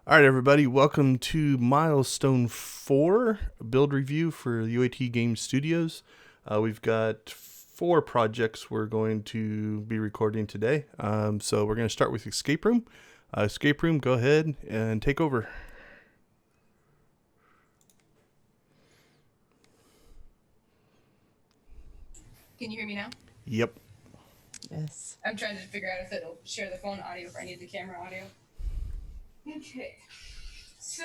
All right, everybody, welcome to Milestone 4 build review for UAT Game Studios. We've got 4 projects we're going to be recording today. So we're going to start with Escape Room. Escape Room, go ahead and take over. Can you hear me now? Yep. Yes. I'm trying to figure out if it'll share the phone audio if I need the camera audio. Okay. So,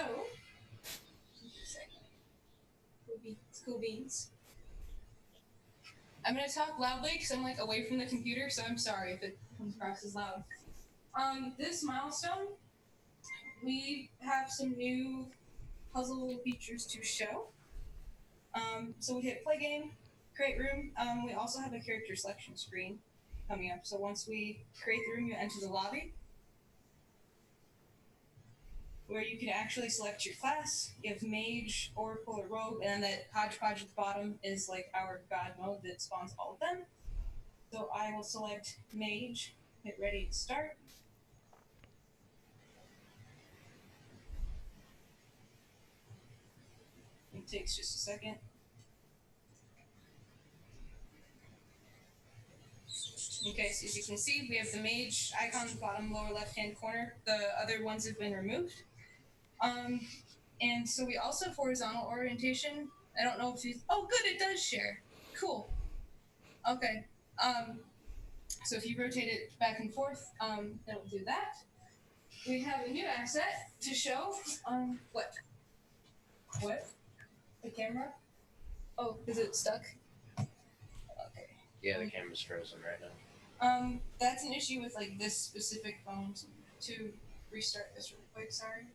cool beans. I'm gonna talk loudly because I'm away from the computer, so I'm sorry if it comes across as loud. This milestone, we have some new puzzle features to show. So we hit play game, create room. We also have a character selection screen coming up. So once we create the room, you enter the lobby, where you can actually select your class. You have mage, oracle, or rogue, and then that hodgepodge at the bottom is our god mode that spawns all of them. So I will select mage, hit ready to start. It takes just a second. Okay, so as you can see, we have the mage icon in the bottom lower left-hand corner. The other ones have been removed. And so we also have horizontal orientation. I don't know if you... Oh, good, it does share. Cool. Okay. So if you rotate it back and forth, it'll do that. We have a new asset to show. What? The camera? Oh, is it stuck? Okay. Yeah, the camera's frozen right now. That's an issue with this specific phone. To restart this really quick, sorry.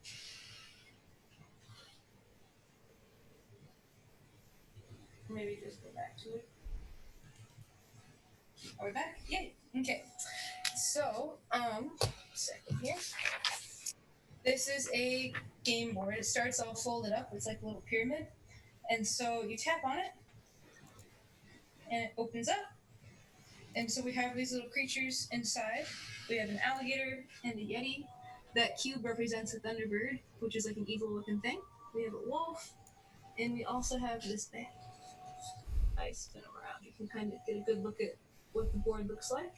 Maybe just go back to it. Are we back? Yay! Okay. So, second here. This is a game board. It starts all folded up. It's like a little pyramid. And so you tap on it, and it opens up. And so we have these little creatures inside. We have an alligator and a yeti. That cube represents a thunderbird, which is like an evil-looking thing. We have a wolf, and we also have this bat. I spin them around. You can kind of get a good look at what the board looks like.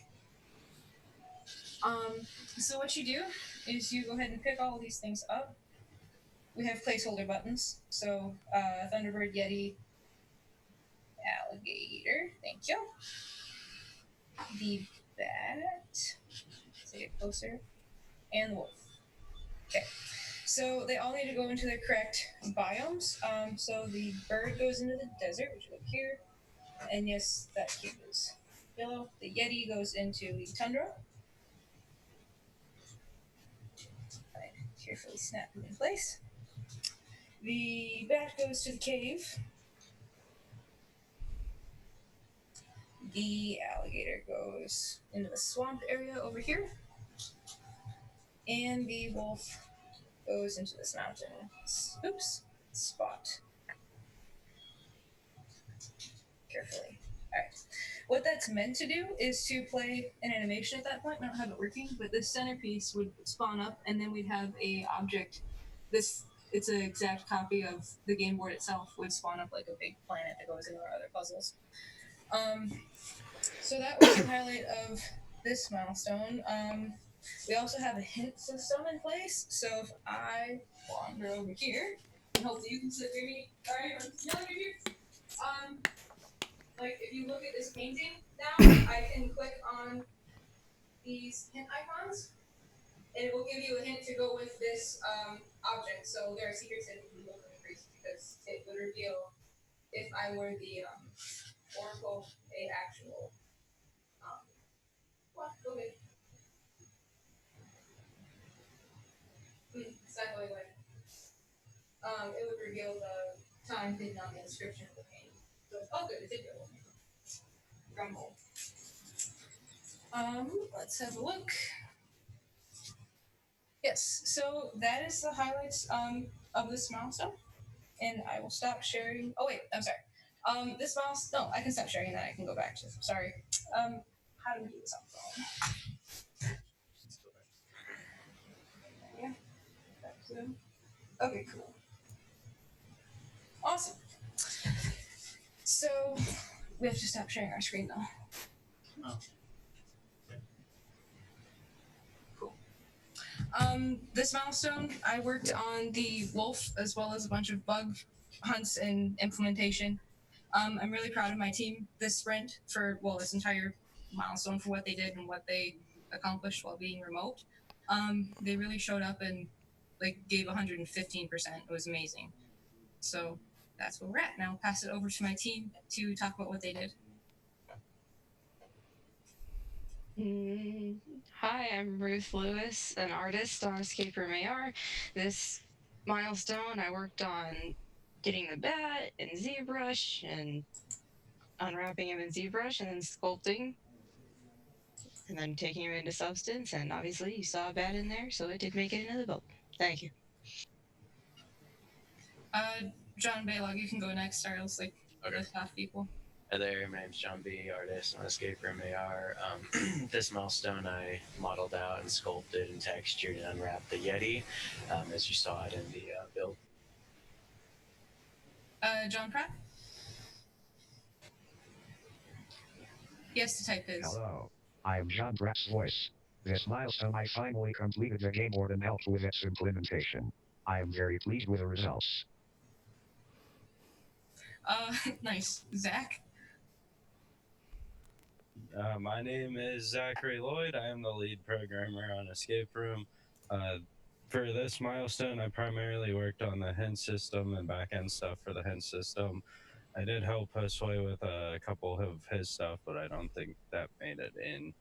So what you do is you go ahead and pick all of these things up. We have placeholder buttons. So Thunderbird, Yeti, alligator. Thank you. The bat. Say it closer. And the wolf. Okay. So they all need to go into their correct biomes. So the bird goes into the desert, which is up here. And yes, that cube is yellow. The Yeti goes into the tundra. I carefully snap them in place. The bat goes to the cave. The alligator goes into the swamp area over here. And the wolf goes into this mountain. Spot. Carefully. Alright. What that's meant to do is to play an animation at that point. We don't have it working, but this centerpiece would spawn up, and then we'd have a object. It's an exact copy of the game board itself. Would spawn up like a big planet that goes into our other puzzles. So that was the highlight of this milestone. We also have a hint system in place. So if I wander over here, and hopefully you can still hear me. Sorry, I'm yelling at you. If you look at this painting now, I can click on these hint icons, and it will give you a hint to go with this object. So there are secrets that you can look really crazy because it would reveal if I were the oracle, a actual. What? Okay. Exactly it would reveal the time hidden on the inscription of the painting. So, good, it did go. Grumble. Let's have a look. Yes, so that is the highlights of this milestone, and I will stop sharing. Oh wait, I'm sorry. This milestone. No, I can stop sharing that. I can go back to. Sorry. How do we do this on the phone? Yeah. him. Okay, cool. Awesome. So we have to stop sharing our screen though. Oh. Cool. This milestone, I worked on the wolf as well as a bunch of bug hunts and implementation. I'm really proud of my team this sprint for, well, this entire milestone for what they did and what they accomplished while being remote. They really showed up and like gave 115%. It was amazing. So that's where we're at. Now I'll pass it over to my team to talk about what they did. Hi, I'm Ruth Lewis, an artist on Escape Room AR. This milestone, I worked on getting the bat in ZBrush and unwrapping him in ZBrush and then sculpting and then taking him into Substance. And obviously, you saw a bat in there, so it did make it into the build. Thank you. John Baylog, you can go next. Sorry, let's like Okay. list off people. Hi there, my name's John B, artist on Escape Room AR. This milestone I modeled out and sculpted and textured and unwrapped the Yeti, as you saw it in the build. John Pratt? He has to type his. Hello, I am John Pratt's voice. This milestone I finally completed the game board and helped with its implementation. I am very pleased with the results. Nice. Zach? My name is Zachary Lloyd. I am the lead programmer on Escape Room. For this milestone, I primarily worked on the hint system and backend stuff for the hint system. I did help Josue with a couple of his stuff, but I don't think that made it in.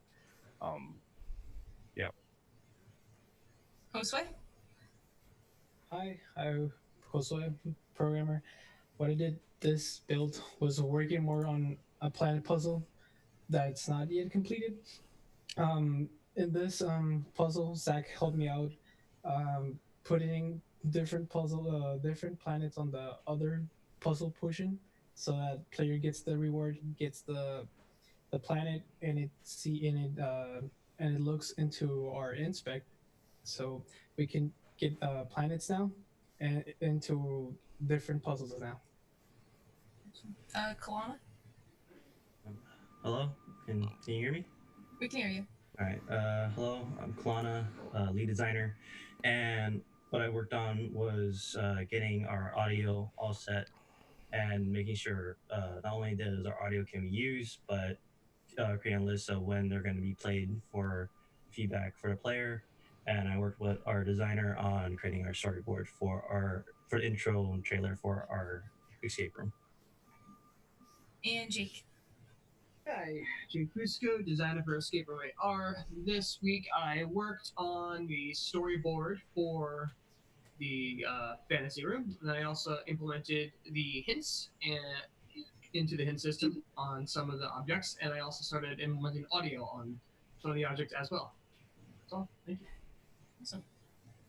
Yeah. Josue? Hi, I'm Josue, programmer. What I did this build was working more on a planet puzzle that's not yet completed. In this puzzle, Zach helped me out putting different different planets on the other puzzle portion, so that player gets the reward, gets the planet, and it looks into our inspect, so we can get planets now and into different puzzles now. Kalana? Hello, can you hear me? We can hear you. All right. Hello, I'm Kalana, lead designer, and what I worked on was getting our audio all set and making sure not only does our audio can be used, but creating a list of when they're going to be played for feedback for the player. And I worked with our designer on creating our storyboard for the intro and trailer for our escape room. And Jake. Hi, Jake Fusco, designer for Escape Room AR. This week I worked on the storyboard for the fantasy room, and I also implemented the hints into the hint system on some of the objects, and I also started implementing audio on some of the objects as well. That's all. Thank you. Awesome.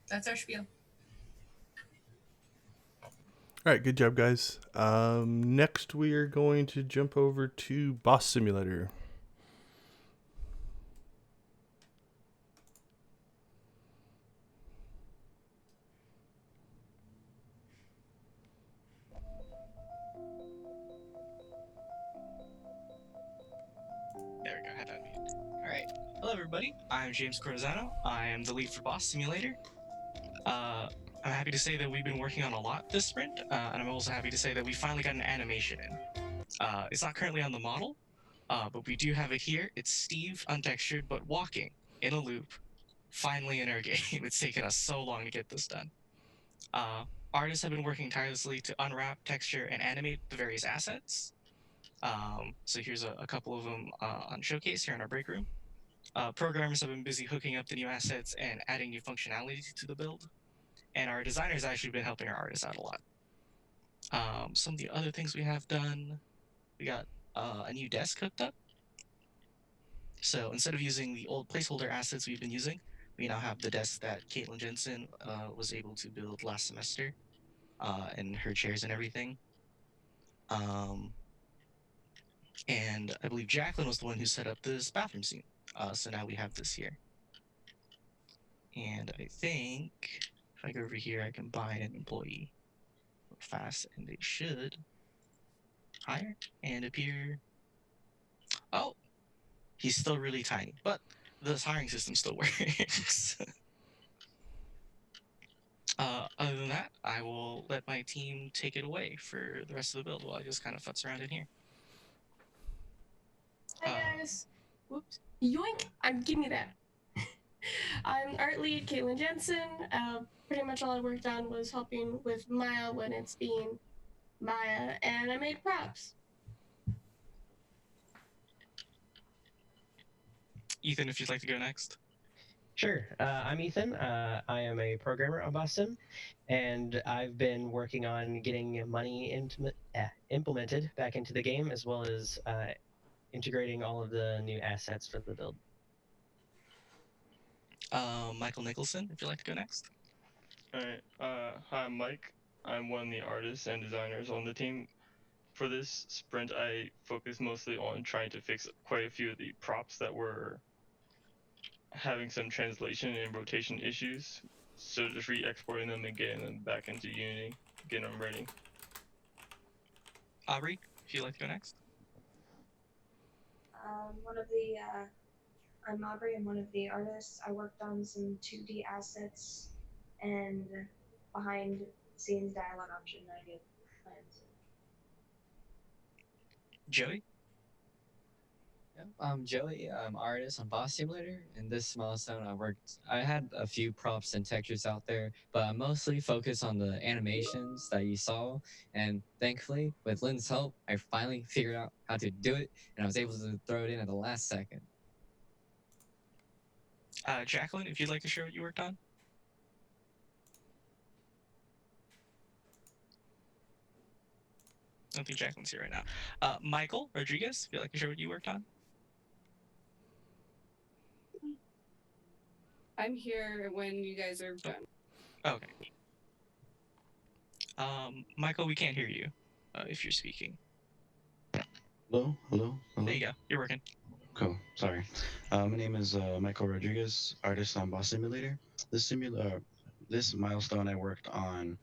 That's our spiel. All right, good job, guys. Next, we are going to jump over to Boss Simulator. There we go, I had that mute. Alright. Hello everybody, I'm James Cortizano. I am the lead for Boss Simulator. I'm happy to say that we've been working on a lot this sprint, and I'm also happy to say that we finally got an animation in. It's not currently on the model, but we do have it here. It's Steve, untextured, but walking in a loop, finally in our game. It's taken us so long to get this done. Artists have been working tirelessly to unwrap, texture, and animate the various assets. So here's a couple of them on showcase here in our break room. Programmers have been busy hooking up the new assets and adding new functionality to the build. And our designers actually been helping our artists out a lot. Some of the other things we have done, we got a new desk hooked up. So instead of using the old placeholder assets we've been using, we now have the desk that Caitlin Jensen was able to build last semester, and her chairs and everything. And I believe Jacqueline was the one who set up this bathroom scene. So now we have this here. And I think If I go over here, I can buy an employee fast, and they should hire and appear. Oh, he's still really tiny, but this hiring system still works. Other than that, I will let my team take it away for the rest of the build while I just kind of futz around in here. Hi guys. Whoops. Yoink! Give me that. I'm art lead Caitlin Jensen. Pretty much all I worked on was helping with Maya when it's being Maya, and I made props. Ethan, if you'd like to go next. Sure. I'm Ethan. I am a programmer on Boston, and I've been working on getting money implemented back into the game, as well as integrating all of the new assets for the build. Michael Nicholson, if you'd like to go next. All right. Hi, I'm Mike. I'm one of the artists and designers on the team. For this sprint, I focused mostly on trying to fix quite a few of the props that were having some translation and rotation issues. So just re-exporting them and getting them back into Unity, getting them ready. Aubrey, if you'd like to go next. I'm Aubrey. I'm one of the artists. I worked on some 2D assets and behind scenes dialogue option. I did plans. Joey. I'm Joey. I'm artist on Boss Simulator. In this milestone, I had a few props and textures out there, but I mostly focused on the animations that you saw. And thankfully, with Lynn's help, I finally figured out how to do it, and I was able to throw it in at the last second. Jacqueline, if you'd like to share what you worked on. I don't think Jacqueline's here right now. Michael Rodriguez, if you'd like to share what you worked on. I'm here when you guys are done. Okay. Michael, we can't hear you if you're speaking. Hello? There you go. You're working. Cool. Sorry. My name is Michael Rodriguez, artist on Boss Simulator. This milestone I worked on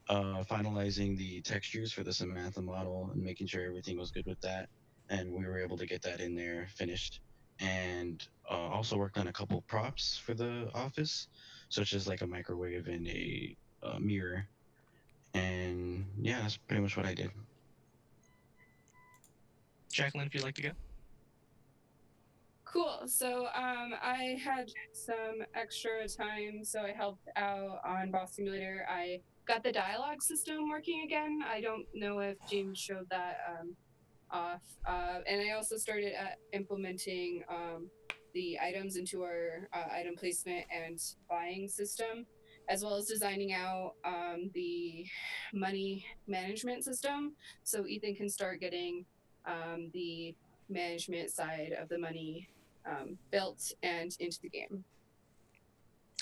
finalizing the textures for the Samantha model and making sure everything was good with that. And we were able to get that in there finished. And also worked on a couple props for the office, such as like a microwave and a mirror. And yeah, that's pretty much what I did. Jacqueline, if you'd like to go. Cool. So I had some extra time, so I helped out on Boss Simulator. I got the dialogue system working again. I don't know if James showed that off. And I also started implementing the items into our item placement and buying system, as well as designing out the money management system, so Ethan can start getting the management side of the money built and into the game.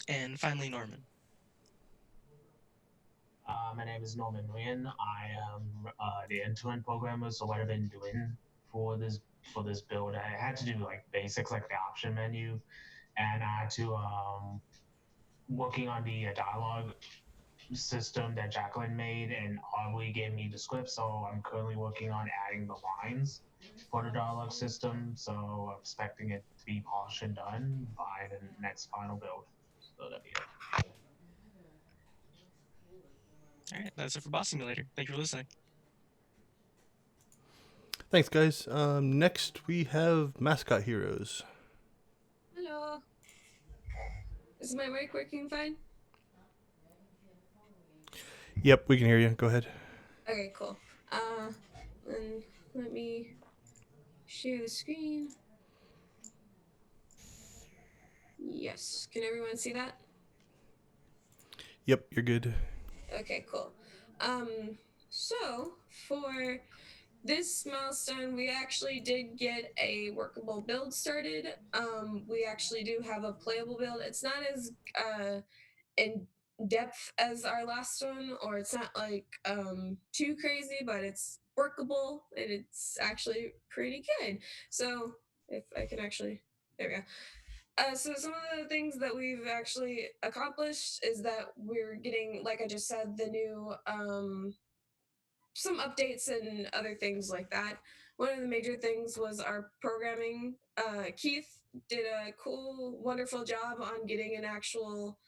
And finally, Norman. My name is Norman Nguyen. I am the end-to-end programmer. So what I've been doing for this build, I had to do like basics like the option menu, and I had to working on the dialogue system that Jacqueline made, and Aubrey gave me the script. So I'm currently working on adding the lines for the dialogue system. So I'm expecting it to be polished and done by the next final build. So that'd be it. All right, that's it for Boss Simulator. Thank you for listening. Thanks, guys. Next, we have Mascot Heroes. Hello. Is my mic working fine? Yep, we can hear you. Go ahead. Okay, cool. And let me share the screen. Yes. Can everyone see that? Yep, you're good. Okay, cool. So for this milestone, we actually did get a workable build started. We actually do have a playable build. It's not as in depth as our last one, or it's not like too crazy, but it's workable and it's actually pretty good. So if I can actually, there we go. So some of the things that we've actually accomplished is that we're getting, like I just said, the new some updates and other things like that. One of the major things was our programming. Keith did a cool, wonderful job on getting an actual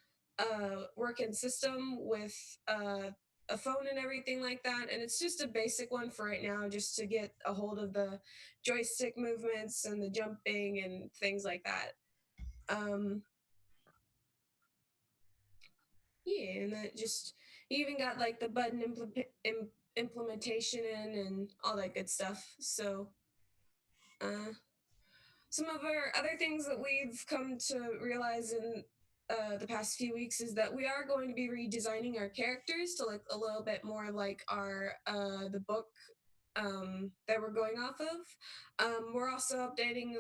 working system with a phone and everything like that. And it's just a basic one for right now, just to get a hold of the joystick movements and the jumping and things like that. Yeah, and that just you even got like the button implementation in and all that good stuff. So, some of our other things that we've come to realize in the past few weeks is that we are going to be redesigning our characters to look a little bit more like our the book that we're going off of. We're also updating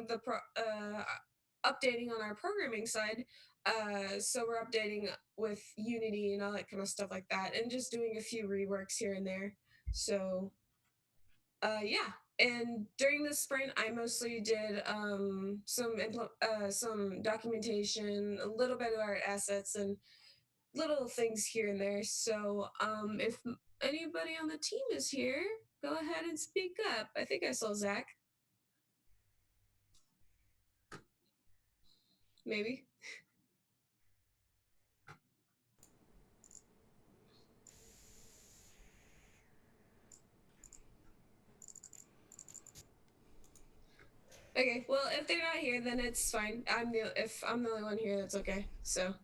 on our programming side. So we're updating with Unity and all that kind of stuff like that, and just doing a few reworks here and there. So, yeah. And during this sprint, I mostly did some documentation, a little bit of art assets, and little things here and there. So, if anybody on the team is here, go ahead and speak up. I think I saw Zach. Maybe. Okay, well, if they're not here, then it's fine. If I'm the only one here, that's okay. So,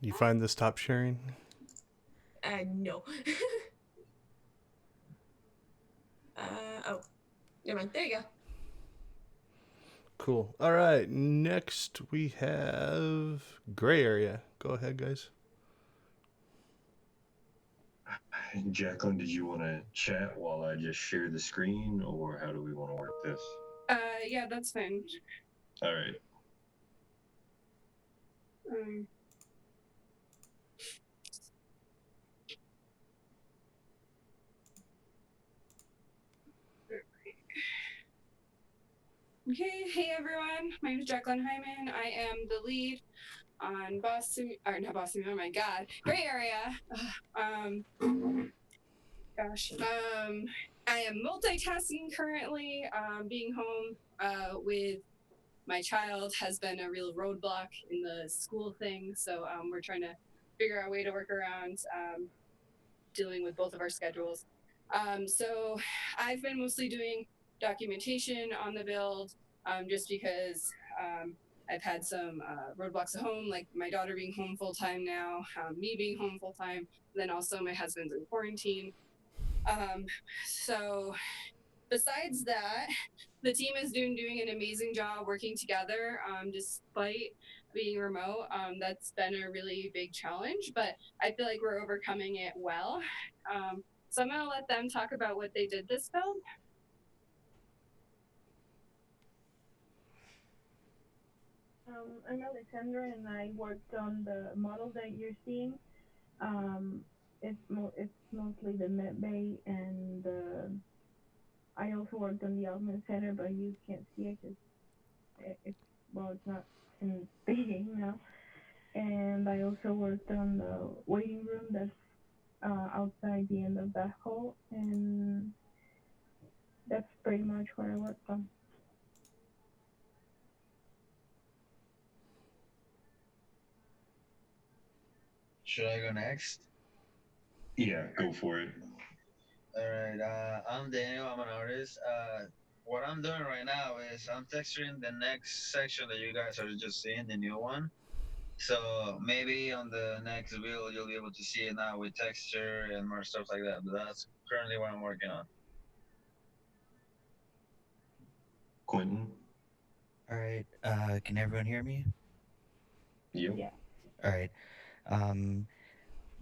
You find the stop sharing? No. Oh, never mind. There you go. Cool. All right. Next we have Gray Area. Go ahead, guys. Jacqueline, did you want to chat while I just share the screen, or how do we want to work this? Yeah, that's fine. All right. Okay, hey everyone. My name is Jacqueline Hyman. I am the lead on Boston, or not Boston. Oh my God, Gray Area. I am multitasking currently. Being home with my child has been a real roadblock in the school thing. So we're trying to figure out a way to work around dealing with both of our schedules. So I've been mostly doing documentation on the build just because I've had some roadblocks at home, like my daughter being home full time now, me being home full time, then also my husband's in quarantine. So besides that, the team is doing an amazing job working together despite being remote. That's been a really big challenge, but I feel like we're overcoming it well. So I'm going to let them talk about what they did this build. I'm Alexandra, and I worked on the model that you're seeing. It's mostly the medbay, and I also worked on the augment center, but you can't see it because it's not in the game now. And I also worked on the waiting room that's outside the end of that hall, and that's pretty much what I worked on. Should I go next? Yeah, go for it. All right. I'm Daniel. I'm an artist. What I'm doing right now is I'm texturing the next section that you guys are just seeing, the new one. So maybe on the next build you'll be able to see it now with texture and more stuff like that. But that's currently what I'm working on. Quentin? All right. Can everyone hear me? Yep. Yeah. All right.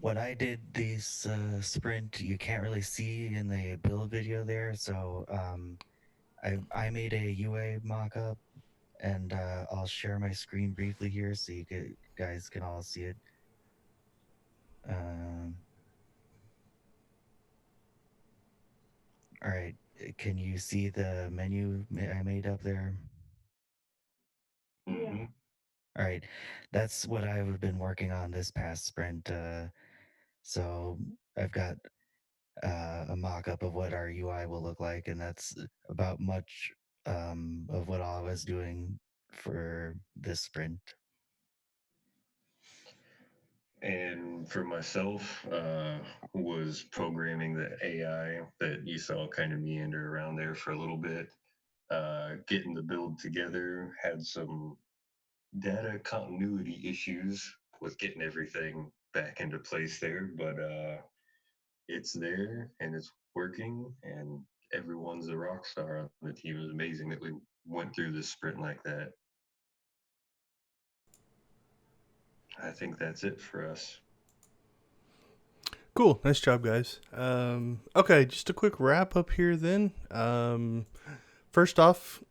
What I did this sprint, you can't really see in the build video there. So I made a UA mockup, and I'll share my screen briefly here so you guys can all see it. All right. Can you see the menu I made up there? Mm-hmm. All right. That's what I've been working on this past sprint. So I've got a mock-up of what our UI will look like, and that's about much of what I was doing for this sprint. And for myself, was programming the AI that you saw kind of meander around there for a little bit. Getting the build together, had some data continuity issues with getting everything back into place there, but it's there and it's working, and everyone's a rock star on the team. It was amazing that we went through this sprint like that. I think that's it for us. Cool. Nice job, guys. Okay, just a quick wrap up here then. First off,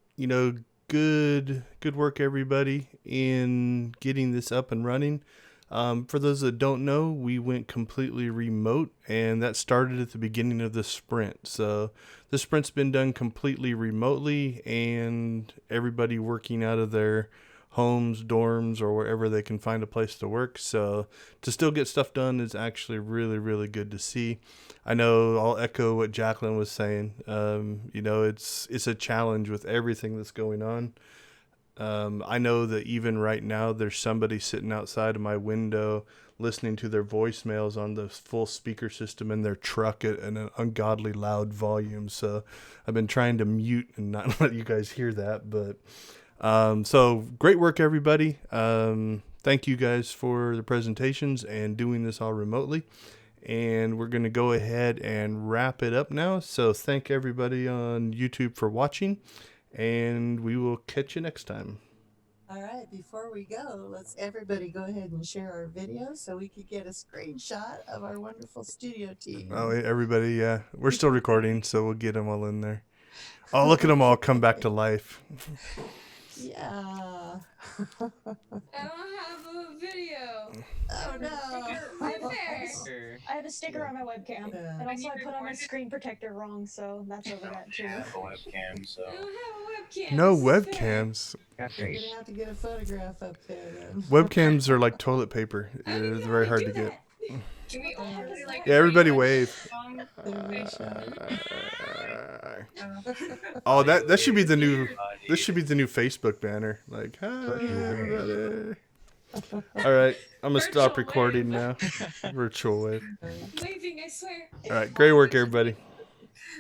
good work, everybody, in getting this up and running. For those that don't know, we went completely remote, and that started at the beginning of the sprint. So the sprint's been done completely remotely, and everybody working out of their homes, dorms, or wherever they can find a place to work. So to still get stuff done is actually really, really good to see. I know I'll echo what Jacqueline was saying. It's a challenge with everything that's going on. I know that even right now, there's somebody sitting outside of my window listening to their voicemails on the full speaker system in their truck at an ungodly loud volume. So I've been trying to mute and not let you guys hear that. But so great work, everybody. Thank you guys for the presentations and doing this all remotely. And we're going to go ahead and wrap it up now. So thank everybody on YouTube for watching, and we will catch you next time. All right, before we go, let's everybody go ahead and share our video so we could get a screenshot of our wonderful studio team. Oh, everybody, yeah. We're still recording, so we'll get them all in there. Oh, look at them all come back to life. Yeah. I don't have a video. Oh no. I have a sticker on my webcam, and also I put on my screen protector wrong, so that's over that too. have a webcam, so. I don't have a webcam. No This is fair. webcams. You're gonna have to get a photograph up there then. Webcams are like toilet paper. They're very hard to get. Can we all really like? Yeah, everybody wave. Oh, that should be the new. This should be the new Facebook banner. Like, hi everybody. All right, I'm gonna stop recording now. Virtual wave. Waving, I swear. All right, great work, everybody.